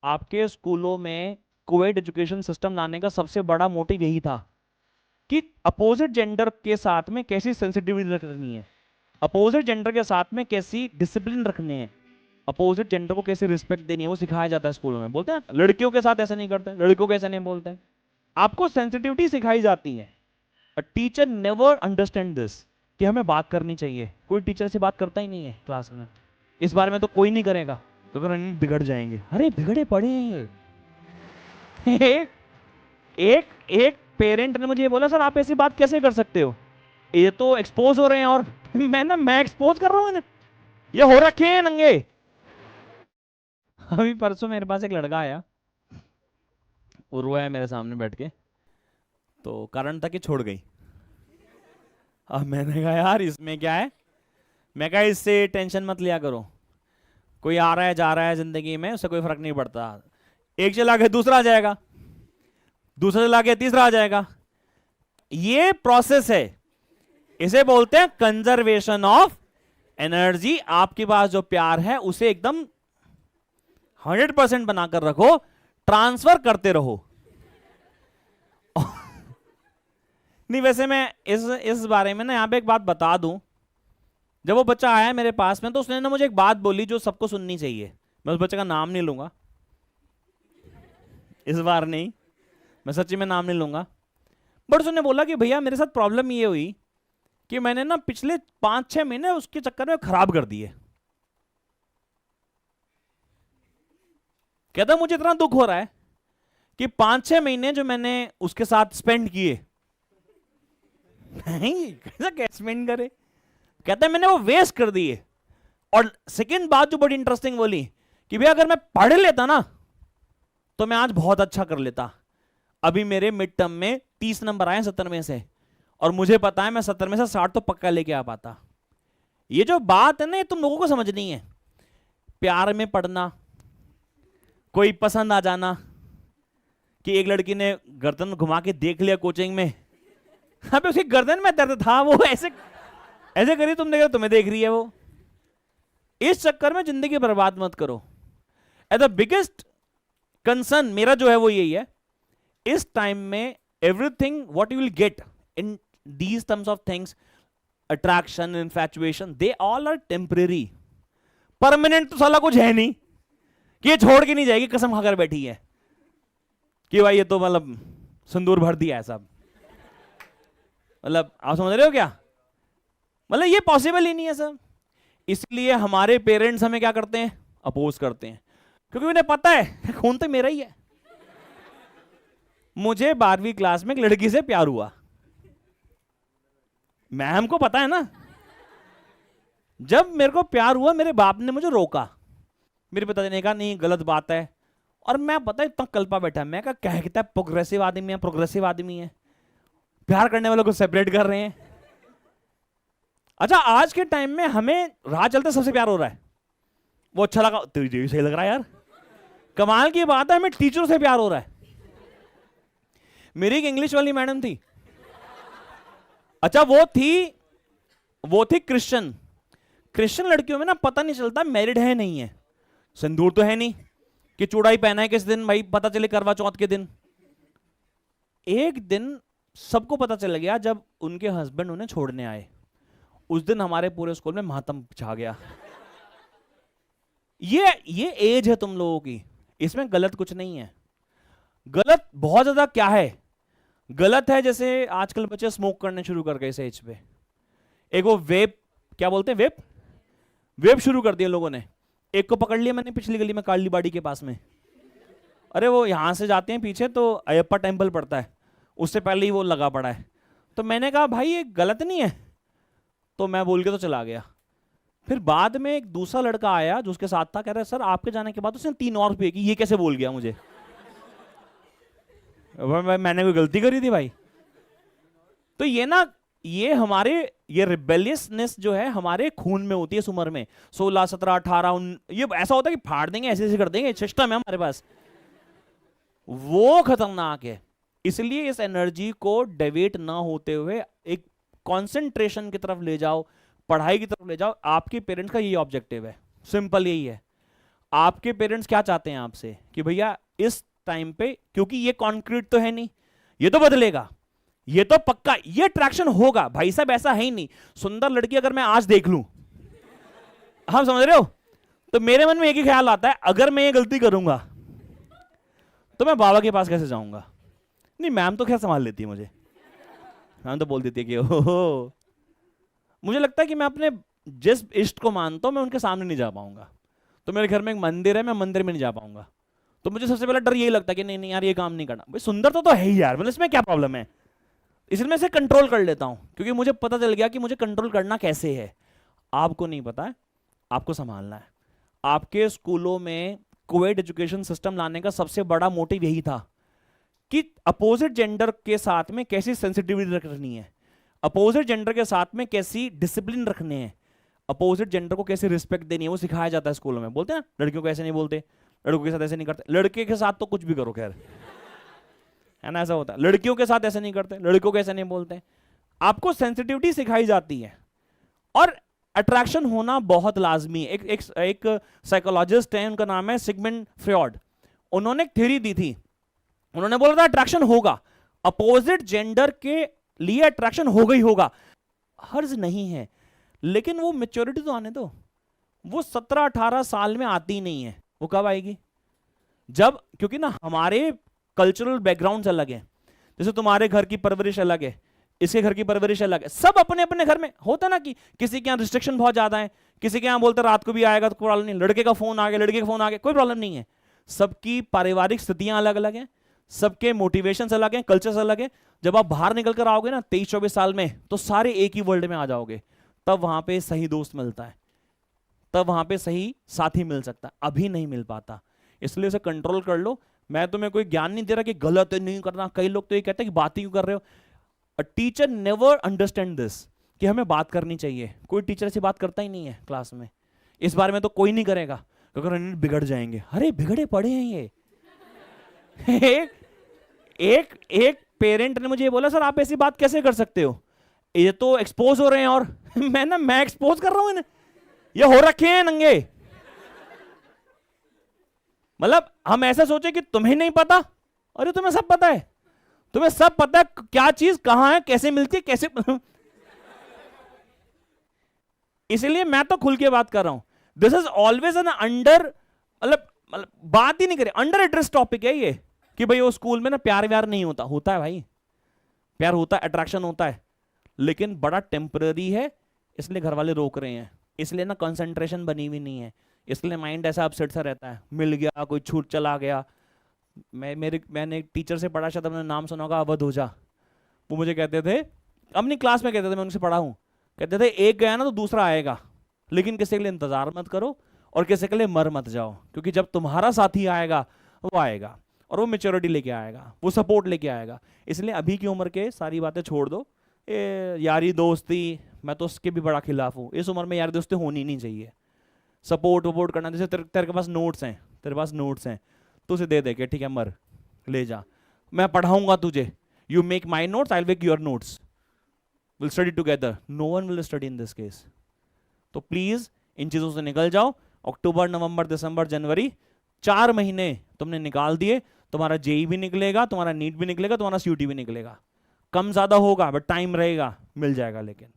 आपके स्कूलों में कोएड एजुकेशन सिस्टम लाने का सबसे बड़ा मोटिव यही था कि अपोजिट जेंडर के साथ में कैसी सेंसिटिविटी रखनी है, अपोजिट जेंडर के साथ में कैसी डिसिप्लिन रखने हैं, अपोजिट जेंडर को कैसे रिस्पेक्ट देनी है, वो सिखाया जाता है स्कूलों में। बोलते हैं लड़कियों के साथ ऐसा नहीं करते, लड़कों को ऐसा नहीं बोलते। आपको सेंसिटिविटी सिखाई जाती है। A teacher never understand this कि हमें बात करनी चाहिए। कोई टीचर से बात करता ही नहीं है क्लास में, इस बारे में तो कोई नहीं करेगा, तो अगर बिगड़ जाएंगे। अरे बिगड़े पड़े हैं। एक एक एक पेरेंट ने मुझे बोला, सर आप ऐसी बात कैसे कर सकते हो, ये तो एक्सपोज हो रहे हैं। और मैं एक्सपोज कर रहा हूं, ये हो रखे हैं नंगे। अभी परसों मेरे पास एक लड़का आया, वो रोया है मेरे सामने बैठ के, तो कारण था कि छोड़ गई। अब मैंने कहा यार इसमें क्या है, मैं कहा इससे टेंशन मत लिया करो, कोई आ रहा है जा रहा है जिंदगी में, उससे कोई फर्क नहीं पड़ता। एक चला के दूसरा आ जाएगा, दूसरा चला के तीसरा आ जाएगा, ये प्रोसेस है। इसे बोलते हैं कंजर्वेशन ऑफ एनर्जी। आपके पास जो प्यार है उसे एकदम 100% बनाकर रखो, ट्रांसफर करते रहो। नहीं वैसे मैं इस बारे में ना यहाँ पे एक बात बता दूं। जब वो बच्चा आया मेरे पास में, तो उसने ना मुझे एक बात बोली जो सबको सुननी चाहिए। मैं उस बच्चे का नाम नहीं लूंगा इस बार, नहीं, मैं सच्ची में नाम नहीं लूंगा। बट उसने बोला कि भैया मेरे साथ प्रॉब्लम ये हुई कि मैंने ना पिछले 5-6 महीने उसके चक्कर में खराब कर दिए। कहता मुझे इतना दुख हो रहा है कि 5-6 महीने जो मैंने उसके साथ स्पेंड किए, नहीं कैसा क्या स्पेंड करे, कहता है मैंने वो वेस्ट कर दिए। और सेकंड बात जो बड़ी इंटरेस्टिंग बोली कि भैया अगर मैं पढ़ लेता ना तो मैं आज बहुत अच्छा कर लेता। अभी मेरे मिड टर्म में 30 नंबर आए 70 में से, और मुझे पता है मैं 70 में से 60 तो पक्का लेके आ पाता। ये जो बात है ना, ये तुम लोगों को समझनी है। प्यार में पढ़ना, कोई पसंद आ जाना, कि एक लड़की ने गर्दन घुमा के देख लिया कोचिंग में, अबे उसकी गर्दन में दर्द था, वो ऐसे ऐसे करी, तुम देख रहे तुम्हें देख रही है वो। इस चक्कर में जिंदगी बर्बाद मत करो। एट द बिगेस्ट कंसर्न मेरा जो है वो यही है, इस टाइम में everything what you will get in these terms of things, attraction, infatuation, they all are temporary. Permanent तो साला कुछ है नहीं कि ये छोड़ के नहीं जाएगी, कसम खाकर बैठी है कि भाई ये तो मतलब सिंदूर भर दिया है सब। मतलब आप समझ रहे हो क्या, मतलब ये पॉसिबल ही नहीं है सर। इसलिए हमारे पेरेंट्स हमें क्या करते हैं, अपोज करते हैं, क्योंकि उन्हें पता है खून तो मेरा ही है। मुझे 12वीं क्लास में एक लड़की से प्यार हुआ, मैम को पता है ना। जब मेरे को प्यार हुआ मेरे बाप ने मुझे रोका, मेरे पिताजी ने कहा नहीं गलत बात है। और मैं पता है इतना कल्पा बैठा, मैं कहा क्या कहता है, प्रोग्रेसिव आदमी है, प्रोग्रेसिव आदमी है, प्यार करने वालों को सेपरेट कर रहे हैं। अच्छा आज के टाइम में हमें राह चलते सबसे प्यार हो रहा है, वो अच्छा लगा, तुझे सही लग रहा है यार। कमाल की बात है हमें टीचरों से प्यार हो रहा है। मेरी एक इंग्लिश वाली मैडम थी, अच्छा वो थी क्रिश्चियन। क्रिश्चियन लड़कियों में ना पता नहीं चलता मैरिड है नहीं है, सिंदूर तो है नहीं कि चूड़ा ही पहना है किस दिन, भाई पता चले करवा चौथ के दिन। एक दिन सबको पता चल गया जब उनके हस्बैंड उन्हें छोड़ने आए, उस दिन हमारे पूरे स्कूल में मातम छा गया। ये एज है तुम लोगों की, इसमें गलत कुछ नहीं है। गलत बहुत ज्यादा क्या है, गलत है जैसे आजकल बच्चे स्मोक करने शुरू कर गए इस एज पे। एक वो वेप, क्या बोलते हैं, वेप शुरू कर दिया लोगों ने। एक को पकड़ लिया मैंने पिछली गली में काली बाड़ी के पास में, अरे वो यहां से जाते हैं पीछे तो अयप्पा टेम्पल पड़ता है, उससे पहले ही वो लगा पड़ा है। तो मैंने कहा भाई ये गलत नहीं है, तो मैं बोल के तो चला गया। फिर बाद में एक दूसरा लड़का आया जो उसके साथ था, कह रहा है सर आपके जाने के बाद उसने 3 और पे की, ये कैसे बोल गया मुझे। मैंने कोई गलती करी थी भाई। तो ये ना, ये हमारे ये रिबेलियसनेस जो है हमारे खून में होती है इस उम्र में, 16, 17, 18, ये ऐसा होता है कि फाड़ देंगे, ऐसे ऐसे कर देंगे, सिस्टम है हमारे पास, वो खतरनाक है। इसलिए इस एनर्जी को डेविएट ना होते हुए एक कंसंट्रेशन की तरफ ले जाओ, पढ़ाई की तरफ ले जाओ। आपके पेरेंट्स का यही ऑब्जेक्टिव है, सिंपल यही है। आपके पेरेंट्स क्या चाहते हैं आपसे कि भैया इस टाइम पे, क्योंकि ये कॉन्क्रीट तो है नहीं, ये तो बदलेगा, ये तो पक्का, ये अट्रैक्शन होगा। भाई साहब ऐसा है ही नहीं। सुंदर लड़की अगर मैं आज देख लूं, हम समझ रहे हो, तो मेरे मन में एक ही ख्याल आता है, अगर मैं ये गलती करूंगा तो मैं बाबा के पास कैसे जाऊंगा। नहीं, मैम तो खैर संभाल लेती है मुझे, मैम तो बोल देती है कि ओहो। मुझे लगता है कि मैं अपने जिस इष्ट को मानता हूं मैं उनके सामने नहीं जा पाऊंगा। तो मेरे घर में एक मंदिर है, मैं मंदिर में नहीं जा पाऊंगा। तो मुझे सबसे पहला डर यही लगता है कि नहीं नहीं यार, ये काम नहीं करना। भाई सुंदर तो है ही यार, मतलब इसमें क्या प्रॉब्लम है। इसलिए मैं इसे कंट्रोल कर लेता हूं, क्योंकि मुझे पता चल गया कि मुझे कंट्रोल करना कैसे है। आपको नहीं पता है, आपको संभालना है। आपके स्कूलों में कोएड एजुकेशन सिस्टम लाने का सबसे बड़ा मोटिव यही था कि अपोजिट जेंडर के साथ में कैसी सेंसिटिविटी रखनी है, अपोजिट जेंडर के साथ में कैसी डिसिप्लिन रखने हैं, अपोजिट जेंडर को कैसे रिस्पेक्ट देनी है, वो सिखाया जाता है स्कूलों में। बोलते हैं ना, लड़कियों को ऐसे नहीं बोलते, लड़कों के साथ ऐसे नहीं करते। लड़के के साथ तो कुछ भी करो खैर, है ना, ऐसा होता है। लड़कियों के साथ ऐसे नहीं करते, लड़कों को ऐसे नहीं बोलते। आपको सेंसिटिविटी सिखाई जाती है और अट्रैक्शन होना बहुत लाजमी है। एक साइकोलॉजिस्ट है, उनका नाम है सिगमंड फ्रॉयड। उन्होंने एक थ्योरी दी थी, उन्होंने बोला था अट्रैक्शन होगा, अपोजिट जेंडर के लिए अट्रैक्शन होगा ही होगा, हर्ज नहीं है, लेकिन वो मैच्योरिटी तो आने दो। वो 17-18 साल में आती नहीं है, वो कब आएगी? जब, क्योंकि ना हमारे कल्चरल बैकग्राउंड अलग है। जैसे तुम्हारे घर की परवरिश अलग है, इसके घर की परवरिश अलग है, सब अपने अपने घर में होता ना कि किसी के यहाँ रिस्ट्रिक्शन बहुत ज्यादा है, किसी के यहाँ बोलते रात को भी आएगा तो कोई प्रॉब्लम नहीं, लड़के का फोन आ गया, लड़के का फोन आ गया, कोई प्रॉब्लम नहीं है। सबकी पारिवारिक स्थितियां अलग अलग हैं, सबके मोटिवेशन अलग हैं, कल्चर्स अलग है। जब आप बाहर निकल कर आओगे ना 23-24 साल में, तो सारे एक ही वर्ल्ड में आ जाओगे। तब वहां पे सही दोस्त मिलता है, तब वहां पे सही साथी मिल सकता है, अभी नहीं मिल पाता। इसलिए उसे कंट्रोल कर लो। मैं तुम्हें कोई ज्ञान नहीं दे रहा कि गलत है, नहीं करना। कई लोग तो ये कहते हैं कि बात ही क्यों कर रहे हो। A teacher never understand this कि हमें बात करनी चाहिए। कोई टीचर से बात करता ही नहीं है क्लास में, इस बारे में तो कोई नहीं करेगा, अगर बिगड़ जाएंगे। अरे बिगड़े पड़े हैं ये। एक पेरेंट ने मुझे ये बोला, सर आप ऐसी बात कैसे कर सकते हो, ये तो एक्सपोज हो रहे हैं। और मैं एक्सपोज कर रहा हूं इन्हें, ये हो रखे हैं नंगे। मतलब हम ऐसा सोचे कि तुम्हें नहीं पता, अरे तुम्हें सब पता है, तुम्हें सब पता है क्या चीज कहां है, कैसे मिलती है, कैसे। इसलिए मैं तो खुल के बात कर रहा हूं। This is always an under, मतलब बात ही नहीं करें, अंडर एड्रेस टॉपिक है ये, कि भाई वो स्कूल में ना प्यार व्यार नहीं होता। होता है भाई, प्यार होता है, अट्रैक्शन होता है, लेकिन बड़ा टेम्पररी है, इसलिए घर वाले रोक रहे हैं। इसलिए ना कंसंट्रेशन बनी हुई नहीं है, इसलिए माइंड ऐसा अपसेट सा रहता है। मिल गया, कोई छूट चला गया। मैंने एक टीचर से पढ़ा, शायद आपने नाम सुना होगा, अवध ओझा। वो मुझे कहते थे, अपनी क्लास में कहते थे, मैं उनसे पढ़ा हूँ, कहते थे एक गया ना तो दूसरा आएगा, लेकिन किसी के लिए इंतजार मत करो और किसी के लिए मर मत जाओ, क्योंकि जब तुम्हारा साथी आएगा वो आएगा और वो मेच्योरिटी लेके आएगा, वो सपोर्ट लेके आएगा। इसलिए अभी की उम्र के सारी बातें छोड़ दो। यारी दोस्ती, मैं तो उसके भी बड़ा खिलाफ हूँ। इस उम्र में यारी दोस्ती होनी नहीं चाहिए। सपोर्ट वपोर्ट करना, जैसे तेरे के पास नोट्स हैं, तेरे पास नोट्स हैं तो उसे दे के ठीक है मर ले जा, मैं पढ़ाऊंगा तुझे, you make my notes, I will make your notes, will study together. No one will study in this case. तो प्लीज इन चीजों से निकल जाओ। अक्टूबर, नवंबर, दिसंबर, जनवरी, 4 महीने तुमने निकाल दिए, तुम्हारा जेई भी निकलेगा, तुम्हारा नीट भी निकलेगा, तुम्हारा सीयूटी भी निकलेगा। कम ज्यादा होगा बट टाइम रहेगा, मिल जाएगा। लेकिन